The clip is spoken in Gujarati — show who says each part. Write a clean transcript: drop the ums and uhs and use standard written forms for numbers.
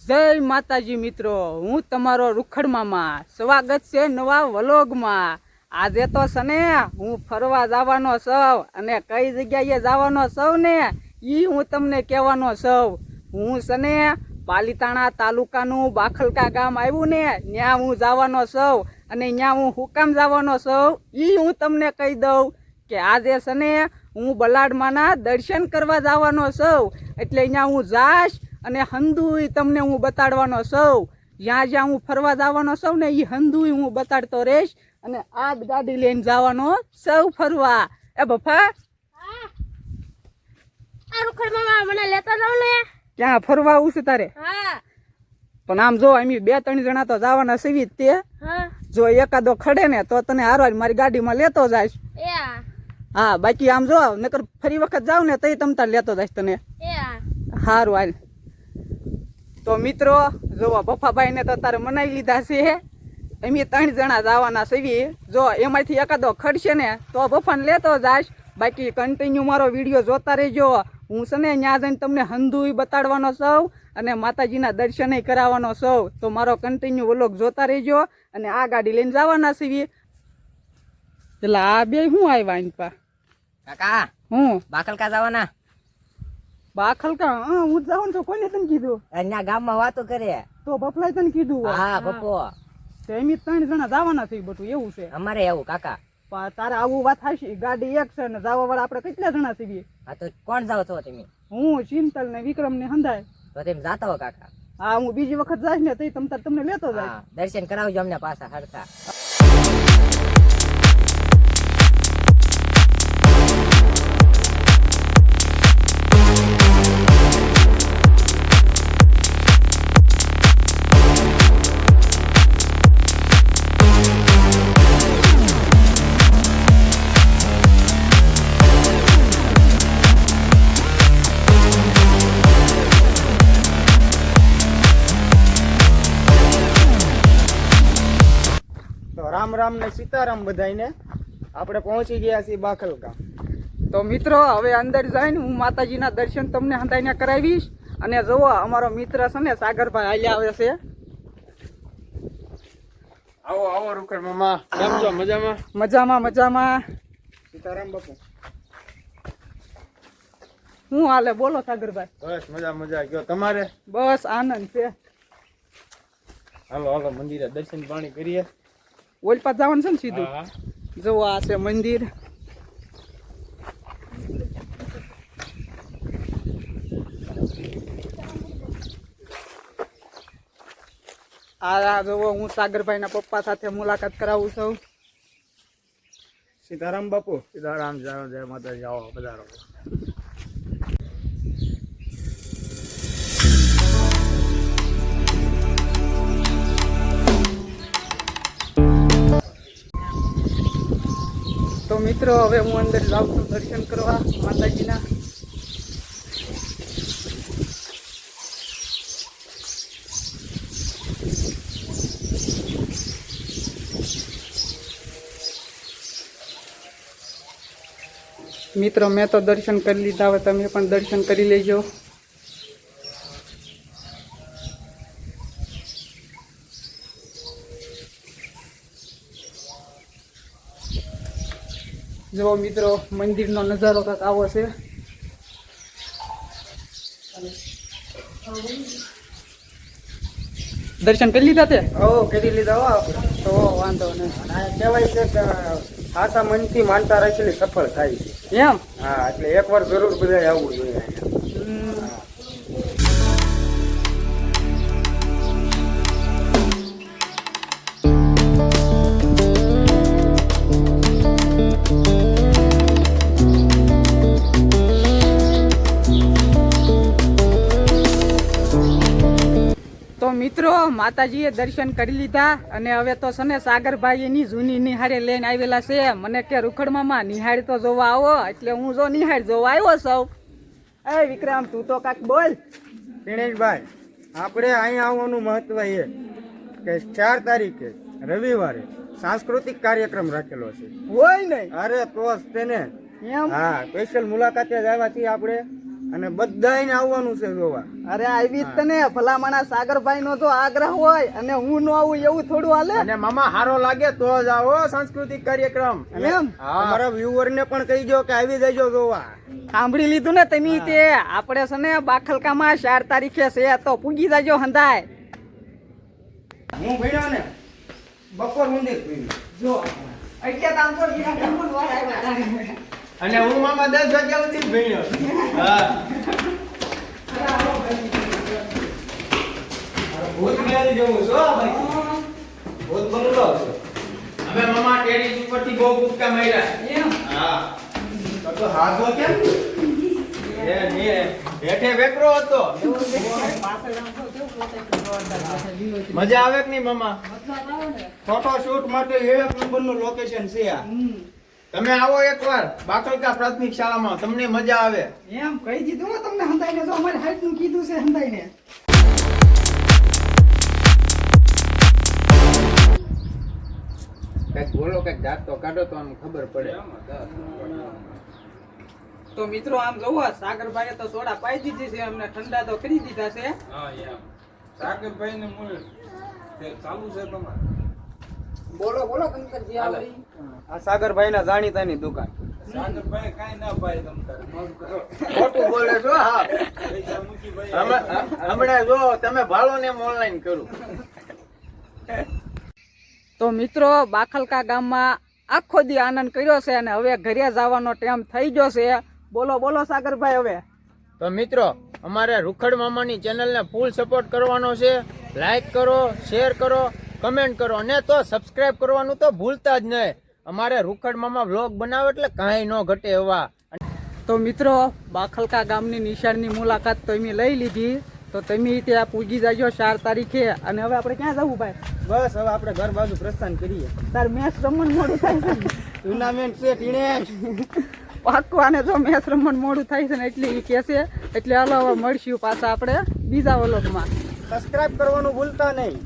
Speaker 1: જય માતાજી મિત્રો, હું તમારો રૂખડ મામા. સ્વાગત છે નવા વ્લોગમાં. આજે તો સને હું ફરવા જવાનો છું અને કઈ જગ્યાએ જવાનો છું ને ઈ હું તમને કહેવાનો છું. હું સને પાલીતાણા તાલુકાનું બાખલકા ગામ આવ્યું ને ત્યાં હું જવાનો છું અને ત્યાં હું હુકામ જવાનો છું ઈ હું તમને કહી દઉં કે આજે સને હું બલાડમાના દર્શન કરવા જવાનો છું. એટલે અહીંયા હું જાશ અને હંધુય તમને હું બતાડવાનો છું. જ્યાં જ્યાં હું ફરવા જવાનો છું ને એ હંધુય હું બતાડતો રહીશ અને આ જ ગાડી લઈને જવાનો સૌ ફરવા. એ બફા
Speaker 2: મને લેતા જાવ ને.
Speaker 1: ક્યાં ફરવા આવું છે તારે?
Speaker 2: હા
Speaker 1: પણ આમ જો અમે 2-3 જણા તો જવાના સીવી તે.
Speaker 2: હા
Speaker 1: જો એકાદો ખડે ને તો તને હારવા મારી ગાડીમાં લેતો જાય. હા બાકી આમ જો નકર ફરી વખત જાવ ને તઈ તમ તાર લેતો જાય તને. હારું હાલ. તો મિત્રો જો બફાભાઈ ને તો તારે મનાઈ લીધા છે. અમે 3 જણા જવાના સીવી. જો એમાંથી એકાદો ખડશે ને તો બફાને લેતો જાય. બાકી કન્ટિન્યુ મારો વિડીયો જોતા રહેજો. હું છે ને ત્યાં જઈને તમને હંધુય બતાડવાનો છું અને માતાજીના દર્શનય કરાવવાનો છું. તો મારો કન્ટિન્યુ વ્લોગ જોતા રહેજો અને આ ગાડી લઈને જવાના છીએ. એટલે આ બે શું આવ્યા એની પા
Speaker 3: કાકા
Speaker 1: હું
Speaker 3: બાખલકા જવાના.
Speaker 1: બાખલકા? હા હું જવાનું છું. કોને તને કીધું?
Speaker 3: અહીંયા ગામમાં વાતો કરે.
Speaker 1: તો બફલાય તને કીધું?
Speaker 3: હા પપ્પો
Speaker 1: તો એમ 3 જણા જવાના છે. બધું એવું છે.
Speaker 3: અમારે એવું કાકા.
Speaker 1: પણ તારે આવું વાત થશે. ગાડી એક છે ને જવા વાળા આપણે કેટલા જણા છીએ?
Speaker 3: હા તો કોણ જાવ છો તમે?
Speaker 1: હું ચિંતલ ને વિક્રમ ને હંધાય.
Speaker 3: તો તમે જાતા હો કાકા.
Speaker 1: હા હું બીજી વખત જાય ને તઈ તમને લેતો જાય.
Speaker 3: હા દર્શન કરાવજો અમને પાછા હરખા.
Speaker 4: રામ રામ ને સીતારામ બધાઈને. આપણે પહોંચી ગયા છીએ બાખલકા.
Speaker 1: તો મિત્રો હવે અંદર જઈને હું માતાજીના દર્શન તમને હંધાઈને કરાવીશ. અને જુઓ અમારો મિત્ર છે ને સાગરભાઈ હાલ્યા આવે છે.
Speaker 4: આવો આવો રૂખડ મામા, કેમ છો? મજામાં?
Speaker 1: મજામાં મજામાં.
Speaker 4: સીતારામ બાપુ.
Speaker 1: હું હાલે બોલો સાગરભાઈ?
Speaker 4: બસ મજા મજા. ગયો તમારે?
Speaker 1: બસ આનંદ છે.
Speaker 4: હાલો હાલો મંદિરે દર્શન પાણી કરીએ.
Speaker 1: ઓલ પાસ જવાનું છે ને સીધું?
Speaker 4: હા
Speaker 1: જુઓ આ છે મંદિર. આ જુઓ હું સાગરભાઈના પપ્પા સાથે મુલાકાત કરાવું છું.
Speaker 4: સીતારામ બાપુ. સીતારામ. જય માતાજી. આવો પધારો.
Speaker 1: તો મિત્રો હવે હું અંદર જાઉં છું દર્શન કરવા માતાજીના. મિત્રો મેં તો દર્શન કરી લીધા. હવે તમે પણ દર્શન કરી લેજો. જો મિત્રો મંદિરનો નજારો કંઈક આવો છે. દર્શન કરી લીધા તે?
Speaker 4: ઓ કરી લીધા હો આપણે.
Speaker 1: તો વાંધો નહીં.
Speaker 4: અને કહેવાય છે કે આશા મનથી માનતા રાખેલી સફળ થાય છે.
Speaker 1: એમ?
Speaker 4: હા એટલે એકવાર જરૂર બધાય આવવું જોઈએ અહીંયા.
Speaker 1: તો મિત્રો માતાજીએ દર્શન કરી લીધા અને હવે તો છે ને સાગરભાઈ એની જૂની નિહાળે લઈને આવેલા છે. મને કે રૂખડ મામા નિહાળ તો જોવા આવો. એટલે હું જો નિહાળ જોવા આવ્યો છું. એ વિક્રમ તું તો કાંઈક બોલ.
Speaker 4: દિનેશભાઈ, આપણે અહીંયા આવવાનું મહત્વ એ કે 4 તારીખે રવિવારે સાંસ્કૃતિક કાર્યક્રમ રાખેલો છે.
Speaker 1: હોય નહીં?
Speaker 4: અરે તો જ તેને.
Speaker 1: એમ?
Speaker 4: હા સ્પેશિયલ મુલાકાતે જ આવ્યા છીએ આપણે. અને બધાયને આવવાનું છે જોવા.
Speaker 1: અરે આવી જ તને ભલામણા સાગરભાઈ નો જો આગ્રહ હોય અને હું ન આવું એવું થોડું હાલે.
Speaker 4: અને મામા હારો લાગે તો જ આવો સાંસ્કૃતિક કાર્યક્રમ.
Speaker 1: એમ
Speaker 4: અમારા વ્યુઅર ને પણ કહી દો કે આવી જજો જોવા.
Speaker 1: સાંભળી લીધું ને તમે તે આપણે છે ને બાખલકામાં 4 તારીખે છે તો પૂગી જાજો હંધાય.
Speaker 4: હું ભણ્યો ને બપોર સુધી ભણ્યો.
Speaker 1: જો એટલે આમ તો હીરા જમણ વાર આવ્યા.
Speaker 4: અને હું મામા 10 વાગ્યા સુધી ભણ્યો. હા ભૂત મેળ જેવું છો ભાઈ. ભૂત બનલો છો. અમે મામા ટેરેસ ઉપરથી બહુ કૂદકા માર્યા.
Speaker 1: એમ
Speaker 4: હા તો હાજો કેમ એ ને હેઠે વેકરો હતો. મજા આવે કે નહીં મામા? ફોટો શૂટ માટે એક નંબરનું લોકેશન છે આ. તમે આવો એકવાર બાકલકા પ્રાથમિક શાળામાં, તમને મજા આવે.
Speaker 1: એમ કહી દીધું ને તમને હંધાઈને તો અમારે હાઈટ નું કીધું છે હંધાઈને.
Speaker 4: કઈક બોલો, કઈક દાંત તો કાઢો તો આમ ખબર પડે.
Speaker 1: તો મિત્રો આમ જોવો સાગરભાઈએ તો સોડા પાઈ દીધી છે, અમને ઠંડા તો કરી દીધા છે.
Speaker 5: સાગરભાઈ ને મૂળ ચાલુ છે તમારે.
Speaker 1: બોલો બોલો કંકરજી આ વળી.
Speaker 4: આ સાગરભાઈ ના જાણીતાની દુકાન.
Speaker 5: સાગરભાઈ કાઈ ના પાય તમ તારે મગ કરો.
Speaker 4: ખોટું બોલે છો. હા
Speaker 5: પૈસા મૂકી ભાઈ
Speaker 4: હમણાં જો તમે ભાડો ને ઓનલાઈન કરું.
Speaker 1: તો મિત્રો બાખલકા ગામમાં આખો દી આનંદ કર્યો છે અને હવે ઘરે જવાનો ટાઈમ થઈ ગયો છે. બોલો બોલો સાગરભાઈ હવે.
Speaker 4: તો મિત્રો અમારે રૂખડ મામાની ચેનલને ફૂલ સપોર્ટ કરવાનો છે. લાઈક કરો, શેર કરો, કમેન્ટ કરો અને તો સબસ્ક્રાઇબ કરવાનું તો ભૂલતા જ નહીં. અમારે રૂખડ મામા વ્લોગ બનાવે એટલે કાંઈ ન ઘટે એવા.
Speaker 1: તો મિત્રો બાખલકા ગામની નિશાળની મુલાકાત તો અમે લઈ લીધી, તો તમે ત્યાં પૂજી જાજો 4 તારીખે. અને હવે આપણે ક્યાં જવું ભાઈ?
Speaker 4: બસ હવે આપણે ઘર બાજુ પ્રસ્થાન કરીએ.
Speaker 1: તાર મેચ રમણ મોડું થાય છે ને?
Speaker 4: ટુર્નામેન્ટ છે ટીણે.
Speaker 1: પાક્કું આને જો મેચ રમણ મોડું થાય છે ને એટલે એ કહે છે. એટલે હાલો હવે મળશું પાછા આપણે બીજા વ્લોગમાં.
Speaker 4: સબસ્ક્રાઇબ કરવાનું ભૂલતા નહીં.